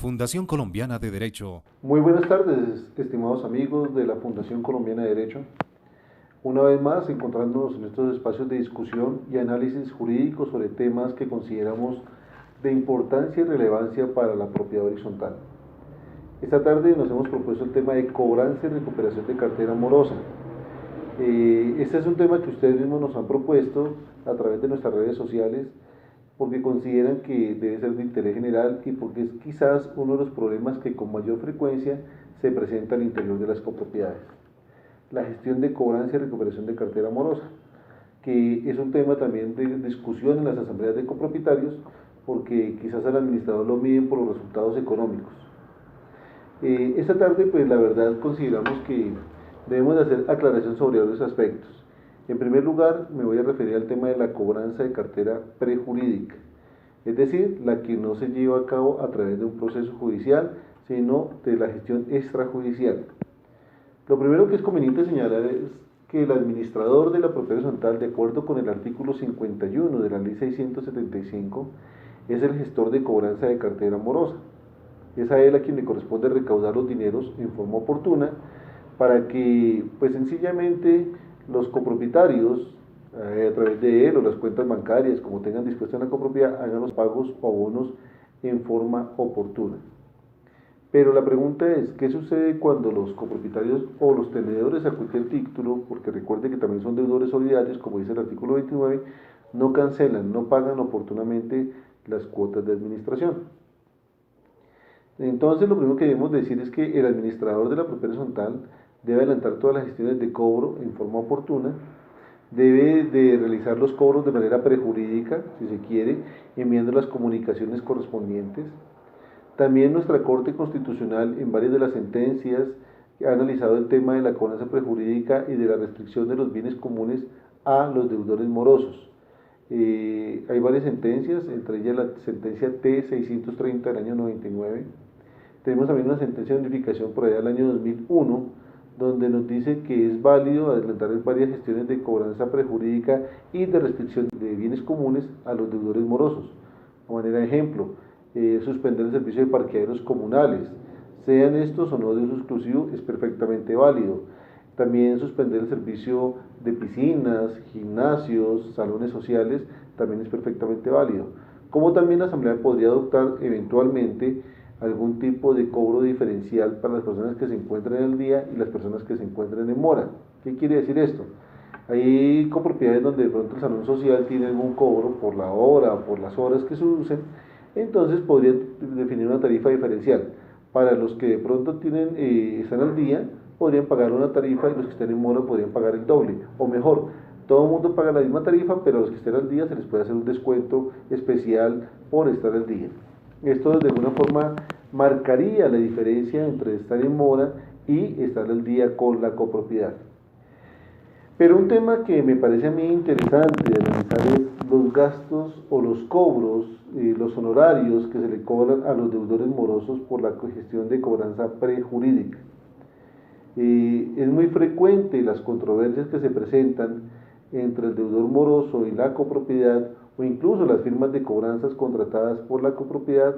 Fundación Colombiana de Derecho. Muy buenas tardes, estimados amigos de la Fundación Colombiana de Derecho. Una vez más, encontrándonos en estos espacios de discusión y análisis jurídico sobre temas que consideramos de importancia y relevancia para la propiedad horizontal. Esta tarde nos hemos propuesto el tema de cobranza y recuperación de cartera morosa. Este es un tema que ustedes mismos nos han propuesto a través de nuestras redes sociales, porque consideran que debe ser de interés general y porque es quizás uno de los problemas que con mayor frecuencia se presenta al interior de las copropiedades. La gestión de cobranza y recuperación de cartera morosa, que es un tema también de discusión en las asambleas de copropietarios, porque quizás al administrador lo miden por los resultados económicos. Esta tarde, pues la verdad consideramos que debemos de hacer aclaración sobre varios aspectos. En primer lugar, me voy a referir al tema de la cobranza de cartera prejurídica, es decir, la que no se lleva a cabo a través de un proceso judicial, sino de la gestión extrajudicial. Lo primero que es conveniente señalar es que el administrador de la propiedad horizontal, de acuerdo con el artículo 51 de la Ley 675, es el gestor de cobranza de cartera morosa. Es a él a quien le corresponde recaudar los dineros en forma oportuna para que, pues sencillamente, los copropietarios, a través de él o las cuentas bancarias, como tengan dispuestas en la copropiedad, hagan los pagos o abonos en forma oportuna. Pero la pregunta es, ¿qué sucede cuando los copropietarios o los tenedores a cualquier título, porque recuerde que también son deudores solidarios, como dice el artículo 29, no cancelan, no pagan oportunamente las cuotas de administración? Entonces, lo primero que debemos decir es que el administrador de la propiedad horizontal debe adelantar todas las gestiones de cobro en forma oportuna, debe de realizar los cobros de manera prejurídica, si se quiere, enviando las comunicaciones correspondientes. También nuestra Corte Constitucional, en varias de las sentencias, ha analizado el tema de la cobranza prejurídica y de la restricción de los bienes comunes a los deudores morosos. Hay varias sentencias, entre ellas la sentencia T630 del año 99. Tenemos también una sentencia de unificación por allá del año 2001, donde nos dice que es válido adelantar varias gestiones de cobranza prejurídica y de restricción de bienes comunes a los deudores morosos. De manera de ejemplo, suspender el servicio de parqueaderos comunales, sean estos o no de uso exclusivo, es perfectamente válido. También suspender el servicio de piscinas, gimnasios, salones sociales, también es perfectamente válido. Como también la Asamblea podría adoptar eventualmente algún tipo de cobro diferencial para las personas que se encuentran en el día y las personas que se encuentran en mora. ¿Qué quiere decir esto? Hay copropiedades donde de pronto el salón social tiene algún cobro por la hora o por las horas que se usen, entonces podrían definir una tarifa diferencial. Para los que de pronto están al día, podrían pagar una tarifa y los que estén en mora podrían pagar el doble, o mejor, todo el mundo paga la misma tarifa, pero a los que estén al día se les puede hacer un descuento especial por estar al día. Esto de alguna forma marcaría la diferencia entre estar en mora y estar al día con la copropiedad. Pero un tema que me parece a mí interesante de analizar es los gastos o los cobros, los honorarios que se le cobran a los deudores morosos por la gestión de cobranza prejurídica. Es muy frecuente las controversias que se presentan entre el deudor moroso y la copropiedad, o incluso las firmas de cobranzas contratadas por la copropiedad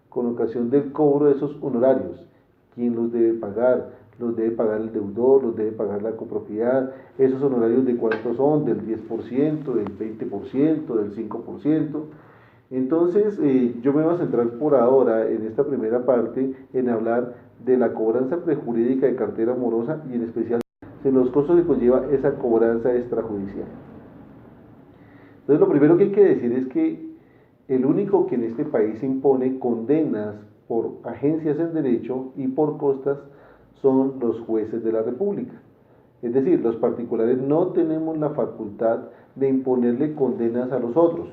con ocasión del cobro de esos honorarios. ¿Quién los debe pagar? Los debe pagar el deudor, los debe pagar la copropiedad. ¿Esos honorarios de cuántos son? ¿Del 10%, del 20%, del 5%? Entonces, yo me voy a centrar por ahora en esta primera parte en hablar de la cobranza prejurídica de cartera morosa y en especial de los costos que conlleva esa cobranza extrajudicial. Entonces, lo primero que hay que decir es que el único que en este país impone condenas por agencias en derecho y por costas son los jueces de la República. Es decir, los particulares no tenemos la facultad de imponerle condenas a los otros.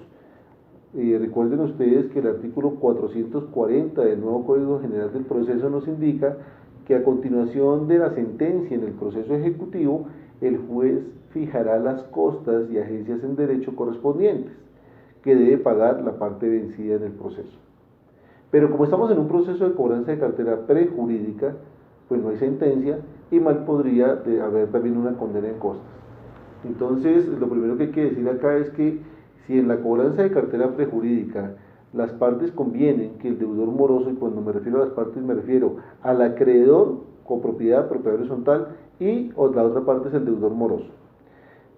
Recuerden ustedes que el artículo 440 del nuevo Código General del Proceso nos indica que a continuación de la sentencia en el proceso ejecutivo, el juez fijará las costas y agencias en derecho correspondientes, que debe pagar la parte vencida en el proceso. Pero como estamos en un proceso de cobranza de cartera prejurídica, pues no hay sentencia y mal podría haber también una condena en costas. Entonces, lo primero que hay que decir acá es que si en la cobranza de cartera prejurídica las partes convienen que el deudor moroso, y cuando me refiero a las partes me refiero al acreedor, copropiedad, propiedad horizontal, y la otra parte es el deudor moroso.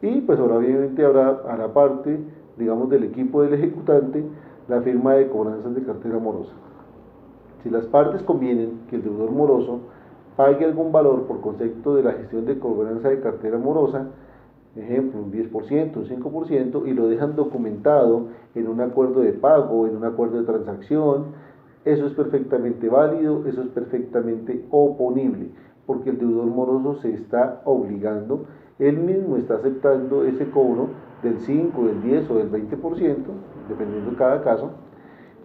Y pues ahora obviamente hará parte, digamos, del equipo del ejecutante la firma de cobranzas de cartera morosa. Si las partes convienen que el deudor moroso pague algún valor por concepto de la gestión de cobranza de cartera morosa, ejemplo, un 10%, un 5%, y lo dejan documentado en un acuerdo de pago, en un acuerdo de transacción, eso es perfectamente válido, eso es perfectamente oponible, porque el deudor moroso se está obligando, él mismo está aceptando ese cobro del 5, del 10 o del 20%, dependiendo de cada caso,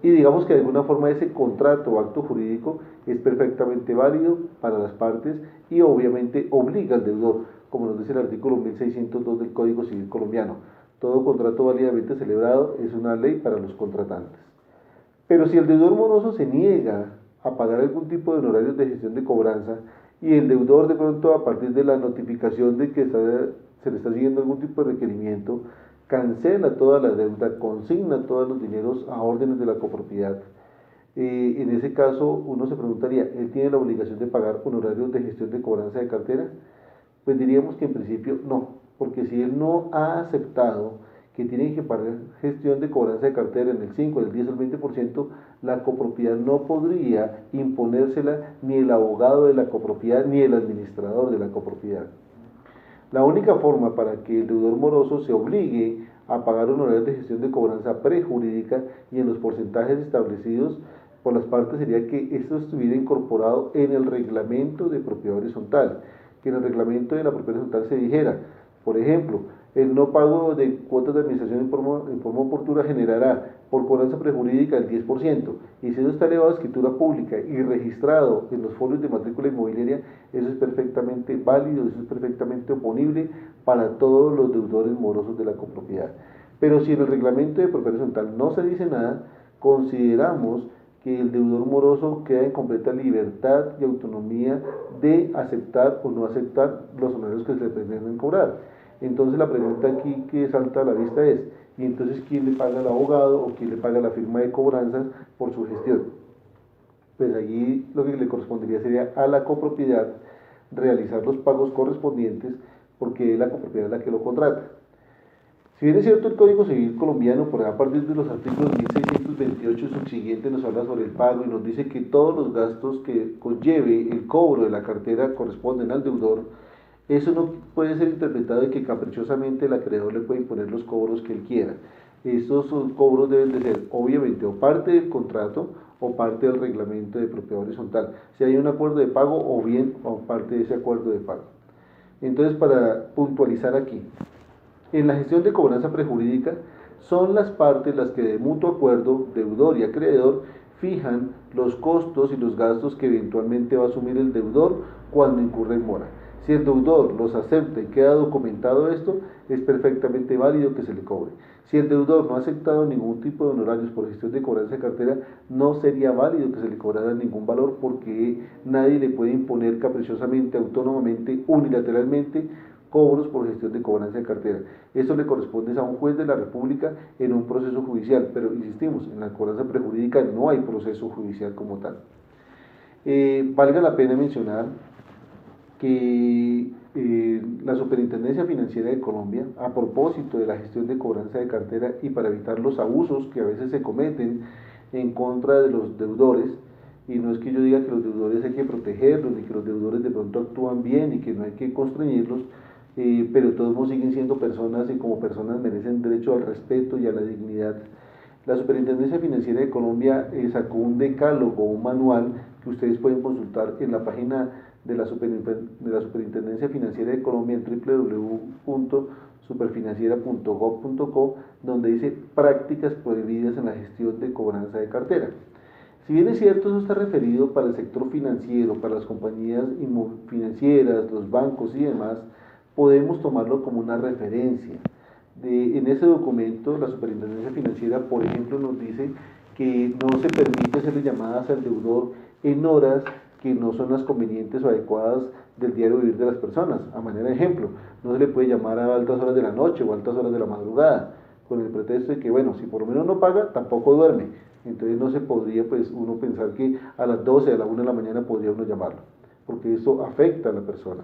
y digamos que de alguna forma ese contrato o acto jurídico es perfectamente válido para las partes y obviamente obliga al deudor, como nos dice el artículo 1602 del Código Civil colombiano. Todo contrato válidamente celebrado es una ley para los contratantes. Pero si el deudor moroso se niega a pagar algún tipo de honorarios de gestión de cobranza y el deudor de pronto a partir de la notificación de que se le está siguiendo algún tipo de requerimiento, cancela toda la deuda, consigna todos los dineros a órdenes de la copropiedad. En ese caso uno se preguntaría, ¿él tiene la obligación de pagar honorarios de gestión de cobranza de cartera? Pues diríamos que en principio no, porque si él no ha aceptado que tiene que pagar gestión de cobranza de cartera en el 5, el 10 o el 20%, la copropiedad no podría imponérsela ni el abogado de la copropiedad ni el administrador de la copropiedad. La única forma para que el deudor moroso se obligue a pagar honorarios de gestión de cobranza prejurídica y en los porcentajes establecidos por las partes sería que esto estuviera incorporado en el reglamento de propiedad horizontal, que en el reglamento de la propiedad horizontal se dijera, por ejemplo, el no pago de cuotas de administración en forma oportuna generará por cobranza prejurídica el 10%, y si eso está elevado a escritura pública y registrado en los folios de matrícula inmobiliaria, eso es perfectamente válido, eso es perfectamente oponible para todos los deudores morosos de la copropiedad. Pero si en el reglamento de propiedad horizontal no se dice nada, consideramos que el deudor moroso queda en completa libertad y autonomía de aceptar o no aceptar los honorarios que se le pretenden cobrar. Entonces la pregunta aquí que salta a la vista es, ¿y entonces quién le paga al abogado o quién le paga la firma de cobranzas por su gestión? Pues allí lo que le correspondería sería a la copropiedad realizar los pagos correspondientes porque es la copropiedad la que lo contrata. Si bien es cierto, el Código Civil colombiano, por a partir de los artículos 1628 y subsiguiente, nos habla sobre el pago y nos dice que todos los gastos que conlleve el cobro de la cartera corresponden al deudor, eso no puede ser interpretado de que caprichosamente el acreedor le puede imponer los cobros que él quiera. Estos cobros deben de ser, obviamente, o parte del contrato o parte del reglamento de propiedad horizontal. Si hay un acuerdo de pago o bien o parte de ese acuerdo de pago. Entonces, para puntualizar aquí, en la gestión de cobranza prejurídica, son las partes las que de mutuo acuerdo, deudor y acreedor, fijan los costos y los gastos que eventualmente va a asumir el deudor cuando incurre en mora. Si el deudor los acepta y queda documentado esto, es perfectamente válido que se le cobre. Si el deudor no ha aceptado ningún tipo de honorarios por gestión de cobranza de cartera, no sería válido que se le cobrara ningún valor porque nadie le puede imponer caprichosamente, autónomamente, unilateralmente cobros por gestión de cobranza de cartera. Esto le corresponde a un juez de la República en un proceso judicial, pero insistimos, en la cobranza prejurídica no hay proceso judicial como tal. Valga la pena mencionar que la Superintendencia Financiera de Colombia, a propósito de la gestión de cobranza de cartera y para evitar los abusos que a veces se cometen en contra de los deudores, y no es que yo diga que los deudores hay que protegerlos, ni que los deudores de pronto actúan bien y que no hay que constreñirlos, pero todos siguen siendo personas y como personas merecen derecho al respeto y a la dignidad. La Superintendencia Financiera de Colombia sacó un decálogo, un manual que ustedes pueden consultar en la página de la Superintendencia Financiera de Colombia en www.superfinanciera.gov.co, donde dice prácticas prohibidas en la gestión de cobranza de cartera. Si bien es cierto, eso está referido para el sector financiero, para las compañías financieras, los bancos y demás, podemos tomarlo como una referencia. En ese documento, la Superintendencia Financiera, por ejemplo, nos dice que no se permite hacerle llamadas al deudor en horas que no son las convenientes o adecuadas del diario vivir de las personas. A manera de ejemplo, no se le puede llamar a altas horas de la noche o altas horas de la madrugada, con el pretexto de que, bueno, si por lo menos no paga, tampoco duerme. Entonces no se podría pues uno pensar que a las 12, a la 1 de la mañana podría uno llamarlo, porque eso afecta a la persona.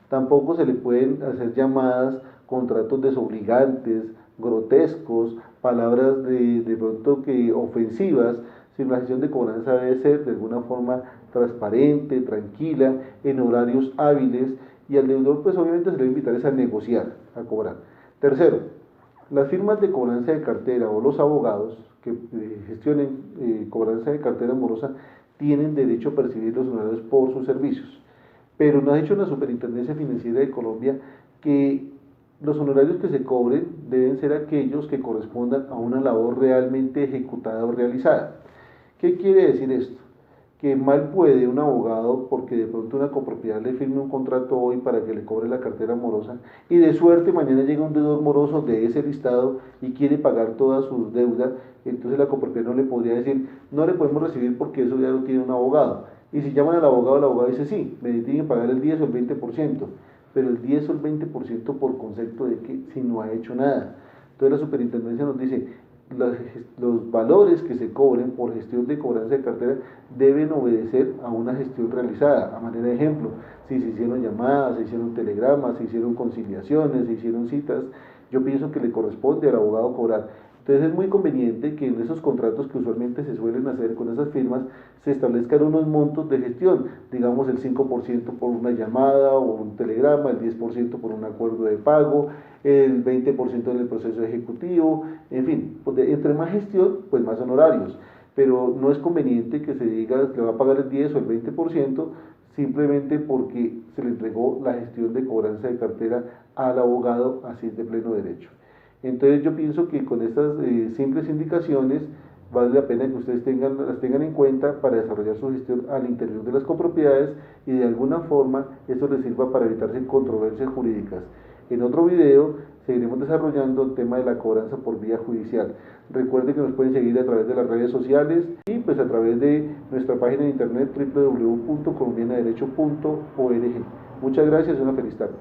Tampoco se le pueden hacer llamadas, contratos desobligantes, grotescos, palabras de pronto que ofensivas, sino la gestión de cobranza debe ser de alguna forma transparente, tranquila, en horarios hábiles, y al deudor pues obviamente se le debe invitar a negociar, a cobrar. Tercero, las firmas de cobranza de cartera o los abogados que gestionen cobranza de cartera morosa tienen derecho a percibir los honorarios por sus servicios. Pero nos ha dicho la Superintendencia Financiera de Colombia que los honorarios que se cobren deben ser aquellos que correspondan a una labor realmente ejecutada o realizada. ¿Qué quiere decir esto? Que mal puede un abogado, porque de pronto una copropiedad le firme un contrato hoy para que le cobre la cartera morosa, y de suerte mañana llega un deudor moroso de ese listado y quiere pagar todas sus deudas, entonces la copropiedad no le podría decir, no le podemos recibir porque eso ya lo tiene un abogado. Y si llaman al abogado, el abogado dice, sí, me tienen que pagar el 10 o el 20%, pero el 10 o el 20% por concepto de que si no ha hecho nada. Entonces la superintendencia nos dice, los valores que se cobren por gestión de cobranza de cartera deben obedecer a una gestión realizada. A manera de ejemplo, si se hicieron llamadas, se hicieron telegramas, se hicieron conciliaciones, se hicieron citas, yo pienso que le corresponde al abogado cobrar. Entonces es muy conveniente que en esos contratos que usualmente se suelen hacer con esas firmas se establezcan unos montos de gestión, digamos el 5% por una llamada o un telegrama, el 10% por un acuerdo de pago, el 20% en el proceso ejecutivo, en fin, entre más gestión, pues más honorarios, pero no es conveniente que se diga que va a pagar el 10 o el 20% simplemente porque se le entregó la gestión de cobranza de cartera al abogado, así es de pleno derecho. Entonces yo pienso que con estas simples indicaciones vale la pena que ustedes las tengan en cuenta para desarrollar su gestión al interior de las copropiedades y de alguna forma eso les sirva para evitarse controversias jurídicas. En otro video seguiremos desarrollando el tema de la cobranza por vía judicial. Recuerden que nos pueden seguir a través de las redes sociales y pues a través de nuestra página de internet www.colombianaderecho.org. Muchas gracias y una feliz tarde.